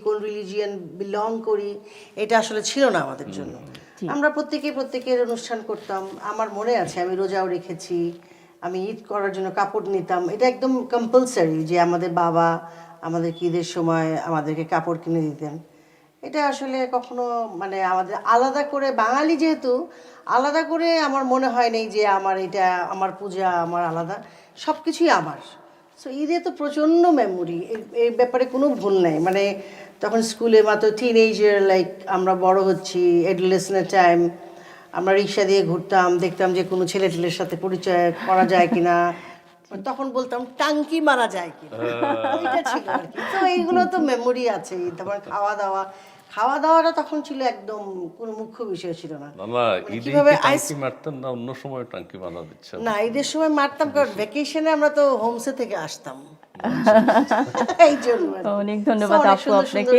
কোন religion belong করি এটা আসলে ছিল না আমাদের জন্য। আমরা প্রত্যেকের অনুষ্ঠান করতাম। আমার মনে আছে আমি রোজাও রেখেছি, আমি ঈদ করার জন্য কাপড় নিতাম, এটা একদম কম্পালসারি যে আমাদের বাবা আমাদের ঈদের সময় আমাদেরকে কাপড় কিনে দিতেন। এটা আসলে কখনো মানে আমাদের আলাদা করে, বাঙালি যেহেতু আলাদা করে আমার মনে হয় নেই যে আমার এটা আমার পূজা আমার আলাদা, সব কিছুই আমার। সো ঈদে তো প্রচণ্ড মেমোরি, এই ব্যাপারে কোনো ভুল নেই। মানে তখন স্কুলে মাত্র টিনেজার, লাইক আমরা বড় হচ্ছি, অ্যাডোলেসেন্ট টাইম, আমরা রিক্সা দিয়ে ঘুরতাম, দেখতাম যে কোনো ছেলেটেলের সাথে পরিচয় করা যায় কিনা, তখন বলতাম টাঙ্কি মারা যায় কিনা, এটা ছিল আর কি। তো এইগুলো তো মেমোরি আছে। তারপর খাওয়া দাওয়াটা তখন ছিল একদম কোনো মুখ্য বিষয় ছিল না। না না, মানে ঈদে কিভাবে কি টাঙ্কি মারতেন না অন্য সময় টাঙ্কি মারা দিচ্ছেন? না, ঈদের সময় মারতাম, কারণ ভ্যাকেশনে আমরা তো হোমসে থেকে আসতাম, এই জন্য আর কি। অনেক So, ধন্যবাদ অনেক আপু সুন্দর আপনাকে। সুন্দর